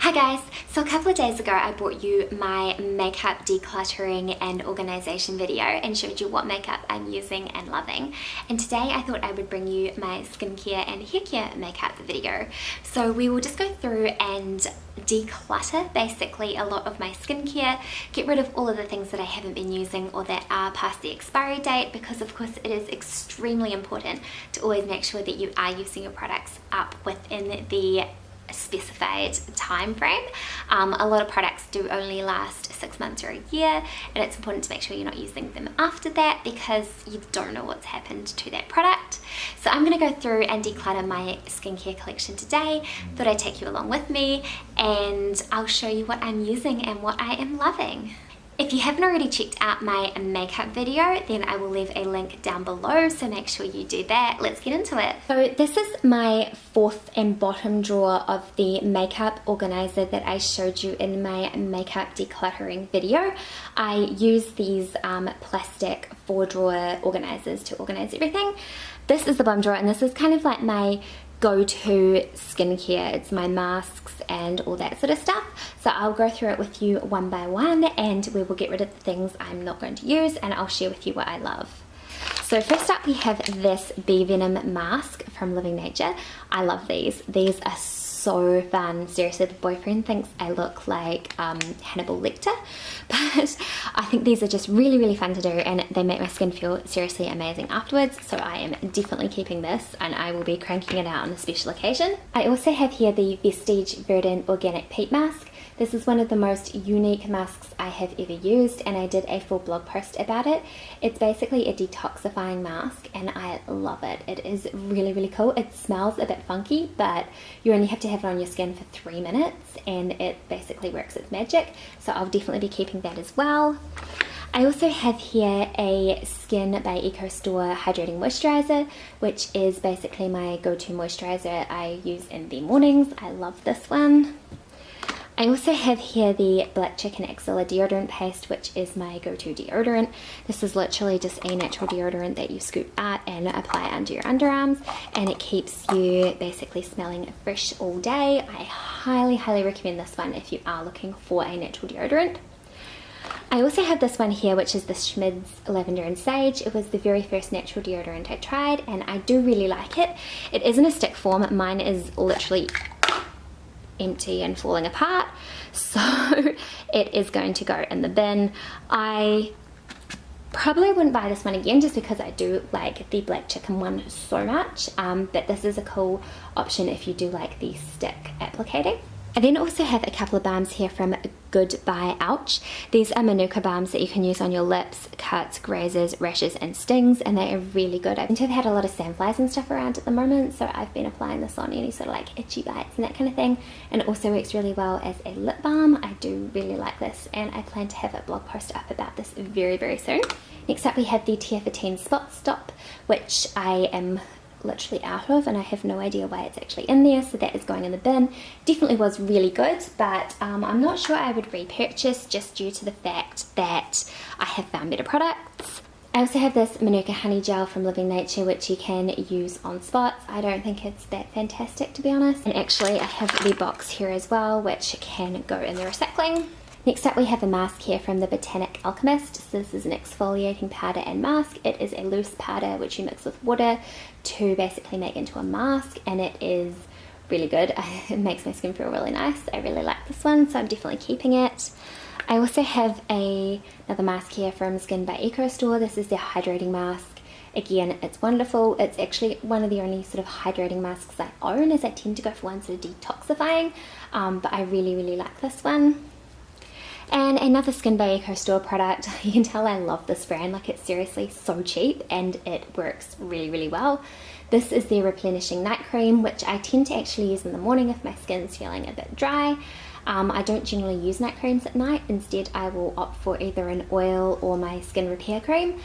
Hi guys, so a couple of days ago I brought you my makeup decluttering and organization video and showed you what makeup I'm using and loving. And today I thought I would bring you my skincare and hair care makeup video. So we will just go through and declutter basically a lot of my skincare, get rid of all of the things that I haven't been using or that are past the expiry date, because of course it is extremely important to always make sure that you are using your products up within the specified time frame. A lot of products do only last 6 months or a year, and it's important to make sure you're not using them after that because you don't know what's happened to that product. So I'm going to go through and declutter my skincare collection today. Thought I'd take you along with me and I'll show you what I'm using and what I am loving. If you haven't already checked out my makeup video, then I will leave a link down below, so make sure you do that. Let's get into it. So this is my fourth and bottom drawer of the makeup organizer that I showed you in my makeup decluttering video. I use these plastic 4-drawer organizers to organize everything. This is the bottom drawer, and this is kind of like my go-to skincare. It's my masks and all that sort of stuff. So I'll go through it with you one by one, and we will get rid of the things I'm not going to use, and I'll share with you what I love. So first up we have this Bee Venom mask from Living Nature. I love these. These are so fun. Seriously, the boyfriend thinks I look like Hannibal Lecter, but I think these are just really fun to do, and they make my skin feel seriously amazing afterwards. So I am definitely keeping this, and I will be cranking it out on a special occasion. I also have here the Vestige Verdant Organic Peat Mask. This is one of the most unique masks I have ever used, and I did a full blog post about it. It's basically a detoxifying mask, and I love it. It is really cool. It smells a bit funky, but you only have to have it on your skin for 3 minutes, and it basically works its magic. So I'll definitely be keeping that as well. I also have here a Skin by EcoStore Hydrating Moisturizer, which is basically my go-to moisturizer I use in the mornings. I love this one. I also have here the Black Chicken Axilla deodorant paste, which is my go-to deodorant. This is literally just a natural deodorant that you scoop out and apply under your underarms, and it keeps you basically smelling fresh all day. I highly recommend this one if you are looking for a natural deodorant. I also have this one here, which is the Schmidt's Lavender and Sage. It was the very first natural deodorant I tried, and I do really like it. It is in a stick form. Mine is literally empty and falling apart, so it is going to go in the bin. I probably wouldn't buy this one again just because I do like the Black Chicken one so much, but this is a cool option if you do like the stick applicating. I then also have a couple of balms here from Goodbye Ouch. These are Manuka balms that you can use on your lips, cuts, grazes, rashes and stings, and they are really good. I have had a lot of sandflies and stuff around at the moment, so I've been applying this on any sort of like itchy bites and that kind of thing, and it also works really well as a lip balm. I do really like this, and I plan to have a blog post up about this very soon. Next up we have the Tear Spot Stop, which I am literally out of, and I have no idea why it's actually in there, so that is going in the bin. Definitely was really good, but I'm not sure I would repurchase just due to the fact that I have found better products. I also have this Manuka Honey Gel from Living Nature, which you can use on spots. I don't think it's that fantastic, to be honest. And actually I have the box here as well, which can go in the recycling. Next up we have a mask here from the Botanic Alchemist. So this is an exfoliating powder and mask. It is a loose powder which you mix with water to basically make into a mask, and it is really good. It makes my skin feel really nice. I really like this one, so I'm definitely keeping it. I also have another mask here from Skin by EcoStore. This is their hydrating mask. Again, it's wonderful. It's actually one of the only sort of hydrating masks I own, as I tend to go for ones that are detoxifying, but I really like this one. And another Skin by EcoStore product. You can tell I love this brand. Like, it's seriously so cheap and it works really well. This is the Replenishing Night Cream, which I tend to actually use in the morning if my skin's feeling a bit dry. I don't generally use night creams at night. Instead, I will opt for either an oil or my skin repair cream.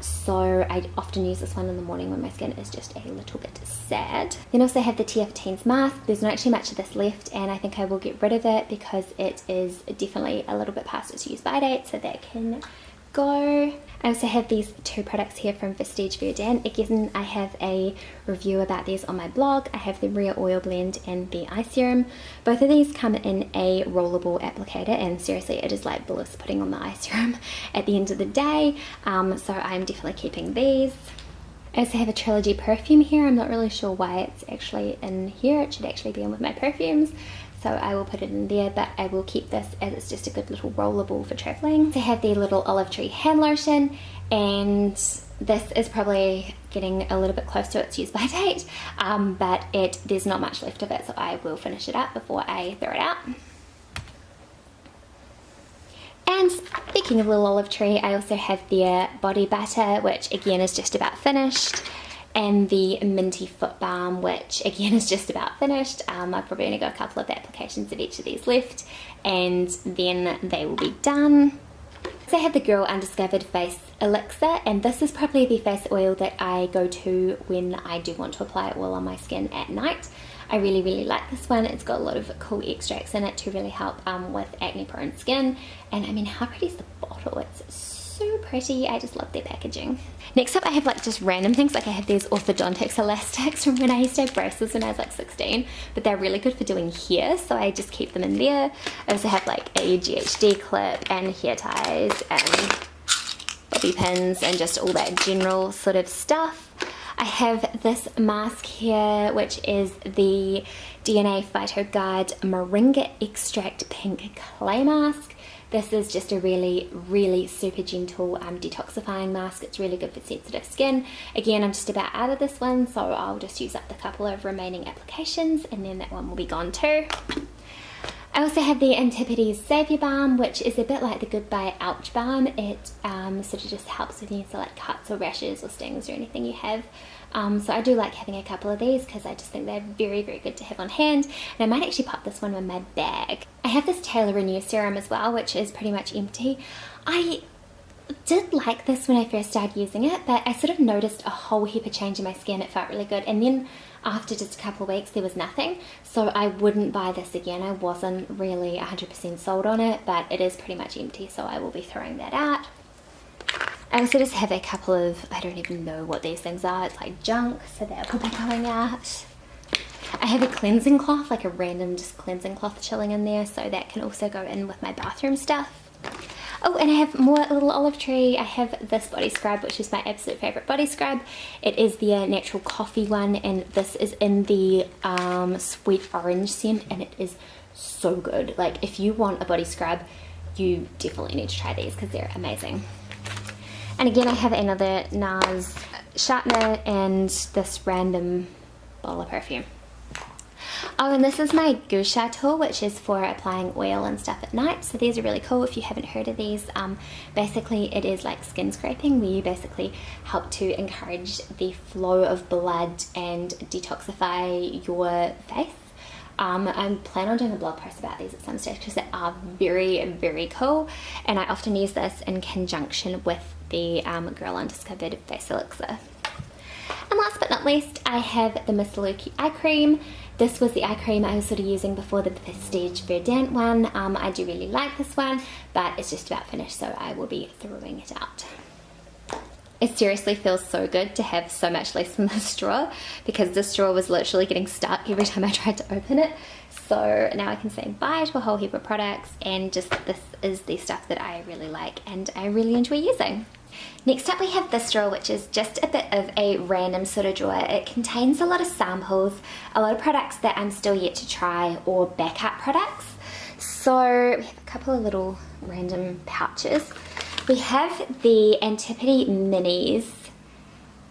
So I often use this one in the morning when my skin is just a little bit sad. Then also have the Tear for Teens mask. There's not actually much of this left, and I think I will get rid of it because it is definitely a little bit past its use by date, so that can go. I also have these two products here from Prestige Verdant. Again, I have a review about these on my blog. I have the Rare Oil Blend and the Eye Serum. Both of these come in a rollable applicator, and seriously, it is like bliss putting on the eye serum at the end of the day. So I'm definitely keeping these. I also have a Trilogy perfume here. I'm not really sure why it's actually in here. It should actually be in with my perfumes. So I will put it in there, but I will keep this as it's just a good little rollable for traveling. So I have the little olive tree hand lotion, and this is probably getting a little bit close to its use by date, but there's not much left of it, so I will finish it up before I throw it out. And speaking of little olive tree, I also have their body butter, which again is just about finished, and the minty foot balm, which again is just about finished. I've probably only got a couple of applications of each of these left, and then they will be done. So I have the Girl Undiscovered Face Elixir, and this is probably the face oil that I go to when I do want to apply oil on my skin at night. I really like this one. It's got a lot of cool extracts in it to really help with acne prone skin, and I mean, how pretty is the bottle? It's so pretty. I just love their packaging. Next up, I have like just random things. Like I have these orthodontics elastics from when I used to have braces when I was like 16, but they're really good for doing hair, so I just keep them in there. I also have like a GHD clip and hair ties and bobby pins and just all that general sort of stuff. I have this mask here, which is the DNA PhytoGuard Moringa Extract Pink Clay Mask. This is just a really super gentle detoxifying mask. It's really good for sensitive skin. Again, I'm just about out of this one, so I'll just use up the couple of remaining applications, and then that one will be gone too. I also have the Antipodes Savior Balm, which is a bit like the Goodbye Ouch Balm. It sort of just helps with any like cuts or rashes or stings or anything you have. So I do like having a couple of these because I just think they're very good to have on hand, and I might actually pop this one in my bag. I have this Taylor Renew serum as well, which is pretty much empty. I did like this when I first started using it, but I sort of noticed a whole heap of change in my skin. It felt really good, and then after just a couple of weeks there was nothing, so I wouldn't buy this again. I wasn't really 100% sold on it, but it is pretty much empty, so I will be throwing that out. I also just have a couple of, I don't even know what these things are, it's like junk, so they'll be going out. I have a cleansing cloth, like a random just cleansing cloth chilling in there, so that can also go in with my bathroom stuff. Oh, and I have more little olive tree. I have this body scrub, which is my absolute favorite body scrub. It is the natural coffee one, and this is in the sweet orange scent, and it is so good. Like, if you want a body scrub, you definitely need to try these because they're amazing. And again, I have another NARS sharpener and this random bottle of perfume. Oh, and this is my Gua Sha tool, which is for applying oil and stuff at night. So these are really cool if you haven't heard of these. Basically, it is like skin scraping, where you basically help to encourage the flow of blood and detoxify your face. I plan on doing a blog post about these at some stage because they are very cool, and I often use this in conjunction with the Girl Undiscovered Face Elixir. And last but not least, I have the Miss Lukey eye cream. This was the eye cream I was sort of using before the Prestige Verdant one. I do really like this one, but it's just about finished, so I will be throwing it out. It seriously feels so good to have so much less in the straw, because the straw was literally getting stuck every time I tried to open it. So now I can say bye to a whole heap of products, and just this is the stuff that I really like and I really enjoy using. Next up, we have this drawer, which is just a bit of a random sort of drawer. It contains a lot of samples, a lot of products that I'm still yet to try, or backup products. So we have a couple of little random pouches. We have the Antipodes Minis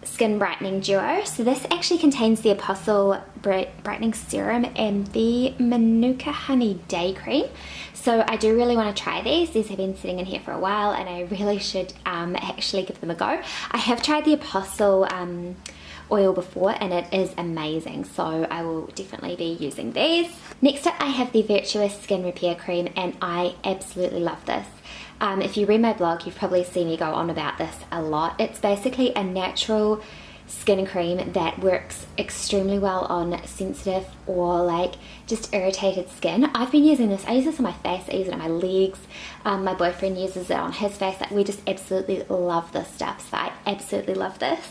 Skin Brightening Duo. So this actually contains the Apostle Brightening Serum and the Manuka Honey Day Cream. So I do really want to try these. These have been sitting in here for a while, and I really should actually give them a go. I have tried the Apostle oil before, and it is amazing, so I will definitely be using these. Next up, I have the Virtuous Skin Repair Cream, and I absolutely love this. If you read my blog, you've probably seen me go on about this a lot. It's basically a natural skin cream that works extremely well on sensitive or like just irritated skin. I've been using this. I use this on my face, I use it on my legs. My boyfriend uses it on his face. Like, we just absolutely love this stuff, so I absolutely love this.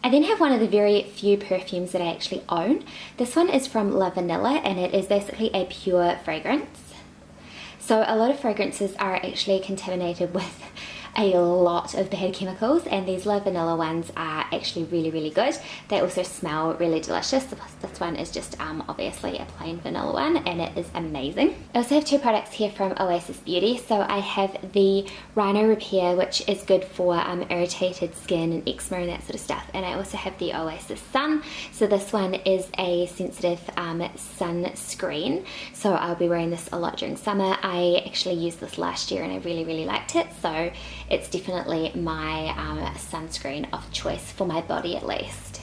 I then have one of the very few perfumes that I actually own. This one is from La Vanilla, and it is basically a pure fragrance. So a lot of fragrances are actually contaminated with a lot of bad chemicals, and these La Vanilla ones are actually really, really good. They also smell really delicious. This one is just obviously a plain vanilla one, and it is amazing. I also have two products here from Oasis Beauty. So I have the Rhino Repair, which is good for irritated skin and eczema and that sort of stuff, and I also have the Oasis Sun. So this one is a sensitive sunscreen, so I'll be wearing this a lot during summer. I actually used this last year and I really, really liked it, so it's definitely my sunscreen of choice for my body at least.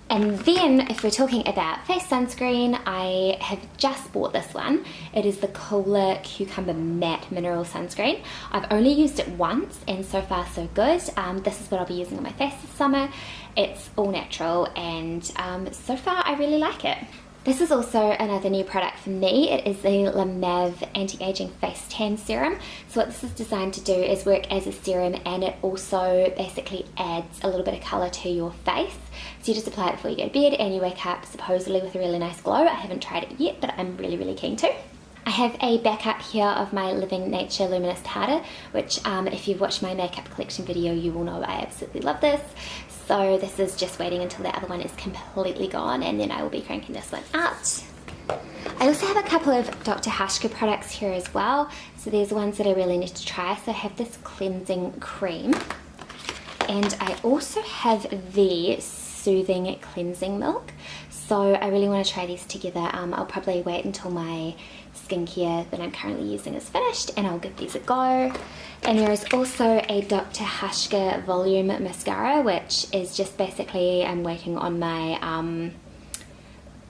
And then if we're talking about face sunscreen, I have just bought this one. It is the Cooler Cucumber Matte Mineral Sunscreen. I've only used it once and so far so good. This is what I'll be using on my face this summer. It's all natural, and so far I really like it. This is also another new product for me. It is the La Mer Anti-Aging Face Tan Serum. So what this is designed to do is work as a serum, and it also basically adds a little bit of colour to your face. So you just apply it before you go to bed and you wake up supposedly with a really nice glow. I haven't tried it yet, but I'm really, really keen to. I have a backup here of my Living Nature Luminous Powder, which if you've watched my makeup collection video, you will know I absolutely love this. So this is just waiting until the other one is completely gone, and then I will be cranking this one out. I also have a couple of Dr. Hashka products here as well. So there's ones that I really need to try. So I have this cleansing cream, and I also have the soothing cleansing milk. So I really want to try these together. I'll probably wait until my skincare that I'm currently using is finished, and I'll give these a go. And there is also a Dr. Hashka Volume Mascara, which is just basically, I'm waiting on my,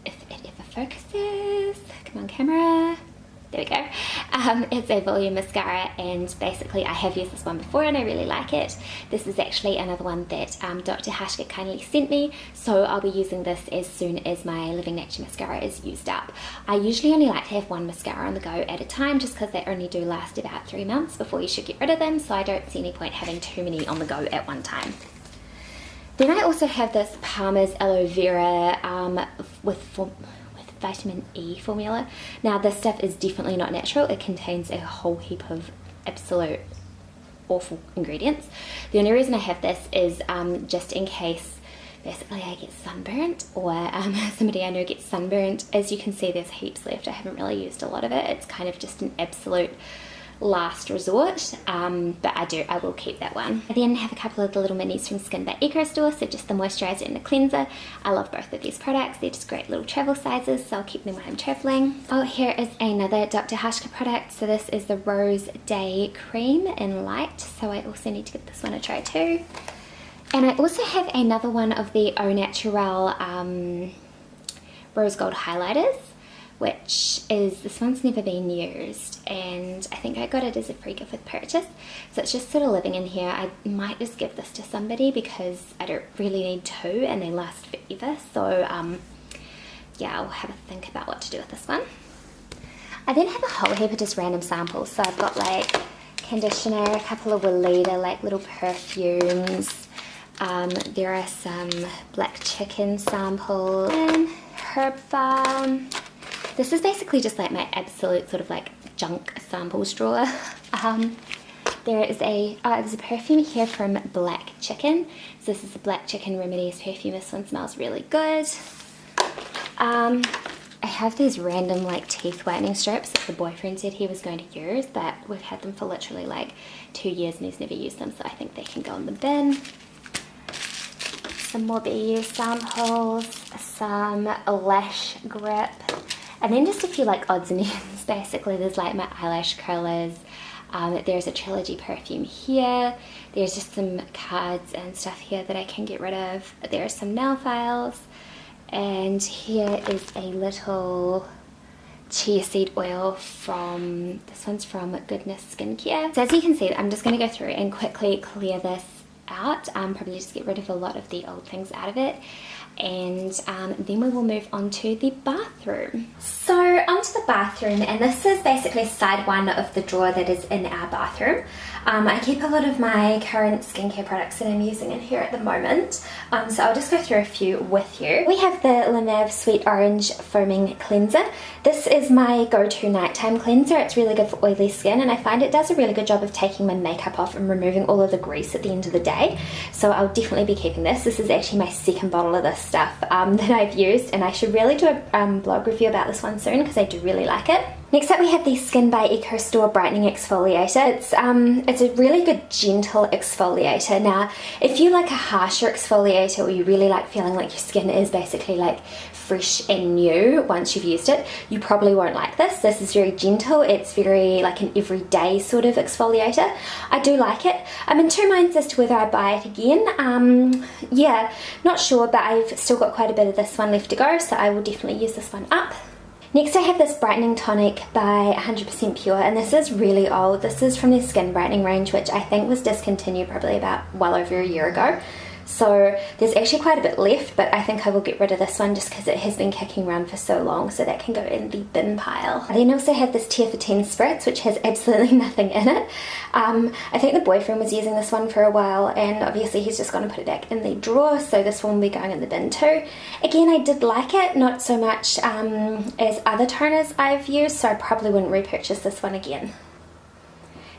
if it ever focuses, come on camera, there we go. It's a volume mascara, and basically I have used this one before and I really like it. This is actually another one that Dr. Hashka kindly sent me, so I'll be using this as soon as my Living Nature mascara is used up. I usually only like to have one mascara on the go at a time, just because they only do last about 3 months before you should get rid of them, so I don't see any point having too many on the go at one time. Then I also have this Palmer's Aloe Vera with vitamin E formula. Now this stuff is definitely not natural. It contains a whole heap of absolute awful ingredients. The only reason I have this is just in case basically I get sunburnt, or somebody I know gets sunburnt. As you can see, there's heaps left. I haven't really used a lot of it. It's kind of just an absolute last resort, but I will keep that one. I then have a couple of the little minis from Skin by Eco Store, so just the moisturizer and the cleanser. I love both of these products. They're just great little travel sizes, so I'll keep them when I'm traveling. Oh, here is another Dr. Hashka product. So this is the Rose Day Cream in Light, so I also need to give this one a try too. And I also have another one of the Au Naturel Rose Gold Highlighters, which is, this one's never been used, and I think I got it as a free gift with purchase. So it's just sort of living in here. I might just give this to somebody because I don't really need two and they last forever. So yeah, I'll have a think about what to do with this one. I then have a whole heap of just random samples. So I've got like conditioner, a couple of Weleda, like little perfumes. There are some black chicken samples, and herb farm. This is basically just like my absolute sort of like junk samples drawer. There's a perfume here from Black Chicken. So this is the Black Chicken Remedies perfume. This one smells really good. I have these random like teeth whitening strips that the boyfriend said he was going to use, but we've had them for literally like 2 years and he's never used them, so I think they can go in the bin. Some more BU samples, some lash grip, and then just a few like odds and ends. Basically there's like my eyelash curlers, there's a Trilogy perfume here, there's just some cards and stuff here that I can get rid of, there are some nail files, and here is a little chia seed oil from, this one's from Goodness Skincare. So as you can see, I'm just going to go through and quickly clear this out, probably just get rid of a lot of the old things out of it. And then we will move on to the bathroom. So onto the bathroom, and this is basically side one of the drawer that is in our bathroom. I keep a lot of my current skincare products that I'm using in here at the moment, so I'll just go through a few with you. We have the Lilly Sweet Orange Foaming Cleanser. This is my go-to nighttime cleanser. It's really good for oily skin, and I find it does a really good job of taking my makeup off and removing all of the grease at the end of the day. So I'll definitely be keeping this. This is actually my second bottle of this stuff that I've used, and I should really do a blog review about this one soon because I do really like it. Next up we have the Skin by EcoStore Brightening Exfoliator. It's a really good gentle exfoliator. Now if you like a harsher exfoliator, or you really like feeling like your skin is basically like fresh and new once you've used it, you probably won't like this. This is very gentle. It's very like an everyday sort of exfoliator. I do like it. I'm in two minds as to whether I buy it again. Yeah, not sure, but I've still got quite a bit of this one left to go, so I will definitely use this one up. Next I have this Brightening Tonic by 100% Pure, and this is really old. This is from their Skin Brightening range, which I think was discontinued probably about well over a year ago. So there's actually quite a bit left, but I think I will get rid of this one just because it has been kicking around for so long, so that can go in the bin pile. I then also have this Tear for 10 Spritz, which has absolutely nothing in it. I think the boyfriend was using this one for a while, and obviously he's just going to put it back in the drawer, so this one will be going in the bin too. Again, I did like it, not so much as other toners I've used, so I probably wouldn't repurchase this one again.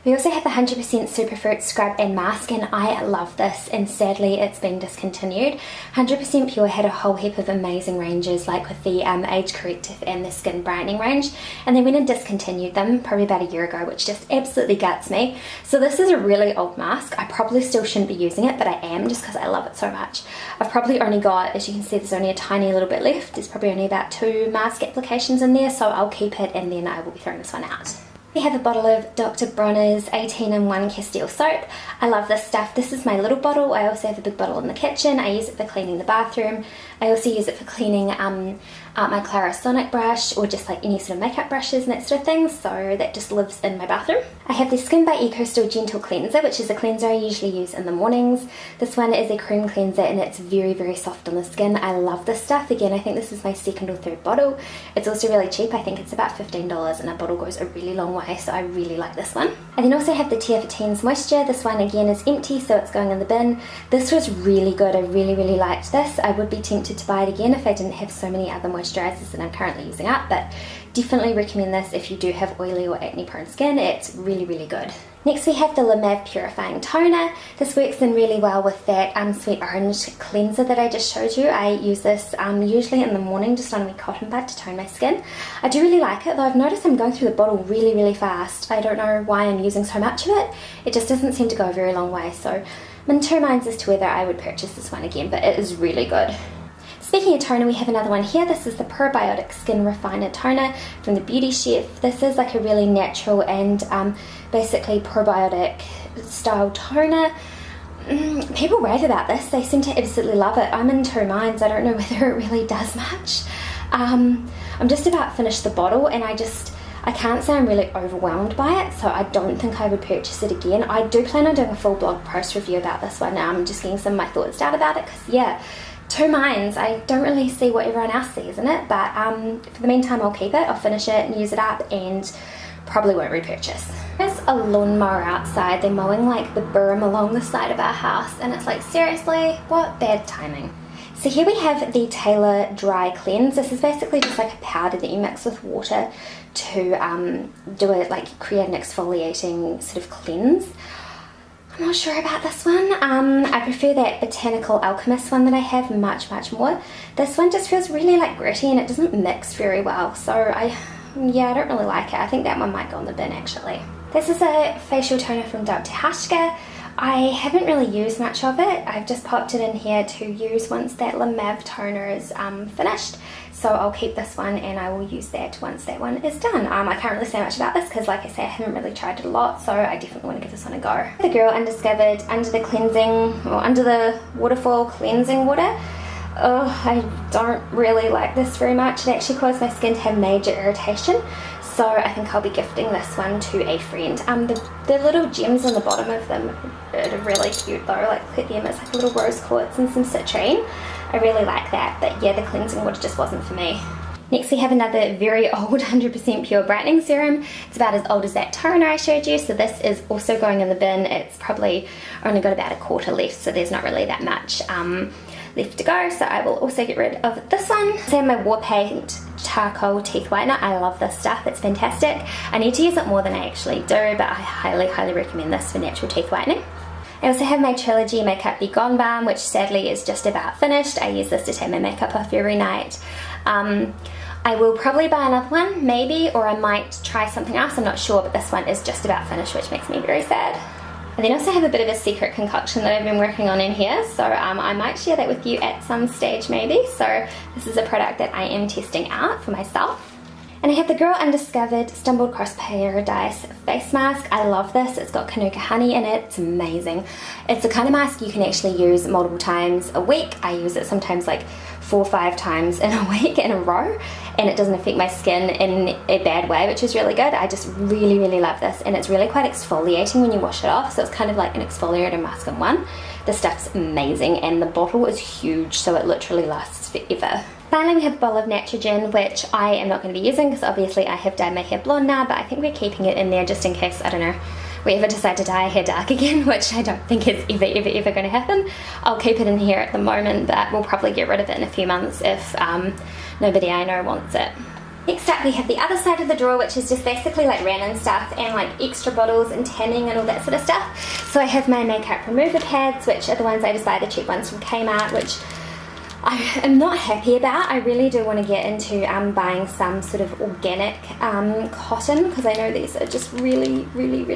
We also have the 100% Superfruit Scrub and Mask, and I love this, and sadly it's been discontinued. 100% Pure had a whole heap of amazing ranges, like with the Age Corrective and the Skin Brightening range, and they went and discontinued them probably about a year ago, which just absolutely guts me. So this is a really old mask. I probably still shouldn't be using it, but I am just because I love it so much. I've probably only got, as you can see, there's only a tiny little bit left. There's probably only about 2 mask applications in there, so I'll keep it, and then I will be throwing this one out. We have a bottle of Dr. Bronner's 18-in-1 Castile soap. I love this stuff. This is my little bottle. I also have a big bottle in the kitchen. I use it for cleaning the bathroom. I also use it for cleaning my Clarisonic brush, or just like any sort of makeup brushes and that sort of thing, so that just lives in my bathroom. I have the Skin by EcoStore Gentle Cleanser, which is a cleanser I usually use in the mornings. This one is a cream cleanser, and it's very, very soft on the skin. I love this stuff. Again, I think this is my second or third bottle. It's also really cheap. I think it's about $15, and a bottle goes a really long way, so I really like this one. I then also have the Tear for Teens Moisture. This one again is empty, so it's going in the bin. This was really good. I really, really liked this. I would be tempted to buy it again if I didn't have so many other moisturizers that I'm currently using up, but definitely recommend this if you do have oily or acne prone skin. It's really, really good. Next we have the Lilly Purifying Toner. This works in really well with that Sweet Orange cleanser that I just showed you. I use this usually in the morning just on a wee cotton bud to tone my skin. I do really like it, though I've noticed I'm going through the bottle really, really fast. I don't know why I'm using so much of it. It just doesn't seem to go a very long way, so I'm in two minds as to whether I would purchase this one again, but it is really good. Speaking of toner, we have another one here. This is the Probiotic Skin Refiner Toner from the Beauty Chef. This is like a really natural and basically probiotic style toner. People rave about this. They seem to absolutely love it. I'm in two minds. I don't know whether it really does much. I'm just about finished the bottle, and I can't say I'm really overwhelmed by it, so I don't think I would purchase it again. I do plan on doing a full blog post review about this one. I'm just getting some of my thoughts out about it, because yeah, two minds. I don't really see what everyone else sees in it, but for the meantime I'll keep it, I'll finish it and use it up, and probably won't repurchase. There's a lawnmower outside. They're mowing like the berm along the side of our house, and it's like, seriously, what bad timing. So here we have the Taylor Dry Cleanse. This is basically just like a powder that you mix with water to create an exfoliating sort of cleanse. I'm not sure about this one. I prefer that Botanical Alchemist one that I have much, much more. This one just feels really like gritty, and it doesn't mix very well, so I don't really like it. I think that one might go in the bin actually. This is a facial toner from Dr. Hashka. I haven't really used much of it. I've just popped it in here to use once that Lilly toner is finished. So I'll keep this one, and I will use that once that one is done. I can't really say much about this because, like I say, I haven't really tried it a lot, so I definitely want to give this one a go. The Girl Undiscovered Under the Waterfall Cleansing Water. Oh, I don't really like this very much. It actually caused my skin to have major irritation. So I think I'll be gifting this one to a friend. The little gems on the bottom of them are really cute though. Like look at them, it's like little rose quartz and some citrine. I really like that, but yeah, the cleansing water just wasn't for me. Next we have another very old 100% pure brightening serum. It's about as old as that toner I showed you, so this is also going in the bin. It's probably only got about a quarter left, so there's not really that much left to go, so I will also get rid of this one. So I have my War Paint Charcoal Teeth Whitener. I love this stuff, it's fantastic. I need to use it more than I actually do, but I highly recommend this for natural teeth whitening. I also have my Trilogy Makeup Be Gone Balm, which sadly is just about finished. I use this to take my makeup off every night. I will probably buy another one, maybe, or I might try something else, I'm not sure, but this one is just about finished, which makes me very sad. I then also have a bit of a secret concoction that I've been working on in here, so I might share that with you at some stage maybe. So this is a product that I am testing out for myself. And I have the Girl Undiscovered Stumbled Across Paradise face mask. I love this. It's got Kanuka honey in it. It's amazing. It's the kind of mask you can actually use multiple times a week. I use it sometimes like 4 or 5 times in a week in a row, and it doesn't affect my skin in a bad way, which is really good. I just really love this, and it's really quite exfoliating when you wash it off, so it's kind of like an exfoliator mask in one. This stuff's amazing, and the bottle is huge, so it literally lasts forever. Finally, we have Bowl of Natrogen, which I am not going to be using because obviously I have dyed my hair blonde now, but I think we're keeping it in there just in case, I don't know, we ever decide to dye our hair dark again, which I don't think is ever going to happen. I'll keep it in here at the moment, but we'll probably get rid of it in a few months if nobody I know wants it. Next up we have the other side of the drawer, which is just basically like random stuff and like extra bottles and tanning and all that sort of stuff. So I have my makeup remover pads, which are the ones I just buy, the cheap ones from Kmart, which I am not happy about. I really do want to get into buying some sort of organic cotton, because I know these are just really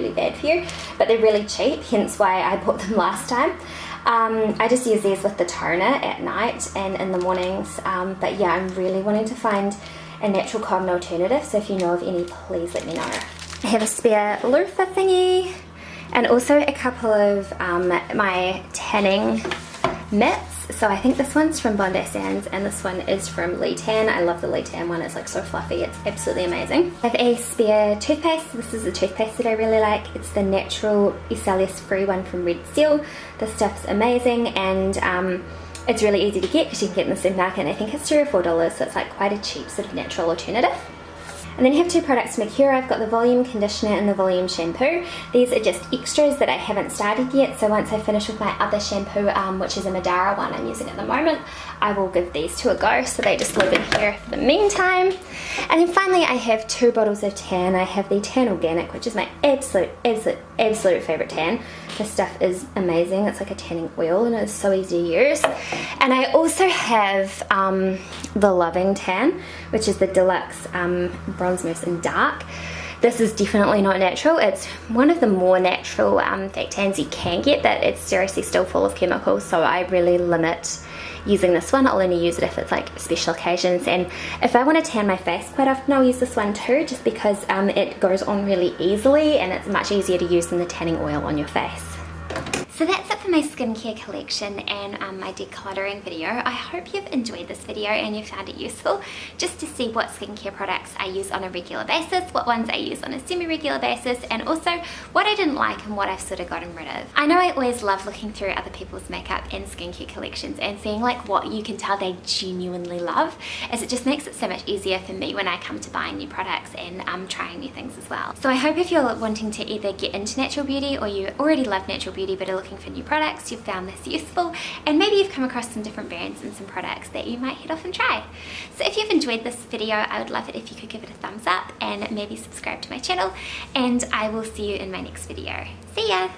bad for you, but they're really cheap, hence why I bought them last time. I just use these with the toner at night and in the mornings, but yeah, I'm really wanting to find a natural cotton alternative, so if you know of any, please let me know. I have a spare loofah thingy, and also a couple of my tanning mitts. So I think this one's from Bondi Sands and this one is from Lee Tan. I love the Lee Tan one, it's like so fluffy, it's absolutely amazing. I have a spare toothpaste. This is a toothpaste that I really like. It's the natural Eucalyptus free one from Red Seal. This stuff's amazing, and it's really easy to get because you can get it in the supermarket, and I think it's $3 or $4, so it's like quite a cheap sort of natural alternative. And then I have 2 products from Acura. I've got the volume conditioner and the volume shampoo. These are just extras that I haven't started yet, so once I finish with my other shampoo, which is a Madara one I'm using at the moment, I will give these 2 a go, so they just live in here for the meantime. And then finally I have 2 bottles of tan. I have the Tan Organic, which is my absolute favourite tan. This stuff is amazing. It's like a tanning oil and it's so easy to use. And I also have the Loving Tan, which is the Deluxe Bronze Mousse in Dark. This is definitely not natural. It's one of the more natural fake tans you can get, but it's seriously still full of chemicals, so I really limit using this one. I'll only use it if it's like special occasions, and if I want to tan my face quite often I'll use this one too, just because it goes on really easily and it's much easier to use than the tanning oil on your face. So that's it for my skincare collection and my decluttering video. I hope you've enjoyed this video and you found it useful, just to see what skincare products I use on a regular basis, what ones I use on a semi-regular basis, and also what I didn't like and what I've sort of gotten rid of. I know I always love looking through other people's makeup and skincare collections and seeing like what you can tell they genuinely love, as it just makes it so much easier for me when I come to buying new products and trying new things as well. So I hope if you're wanting to either get into natural beauty or you already love natural beauty but are looking for new products, you've found this useful, and maybe you've come across some different brands and some products that you might head off and try. So if you've enjoyed this video, I would love it if you could give it a thumbs up and maybe subscribe to my channel, and I will see you in my next video. See ya!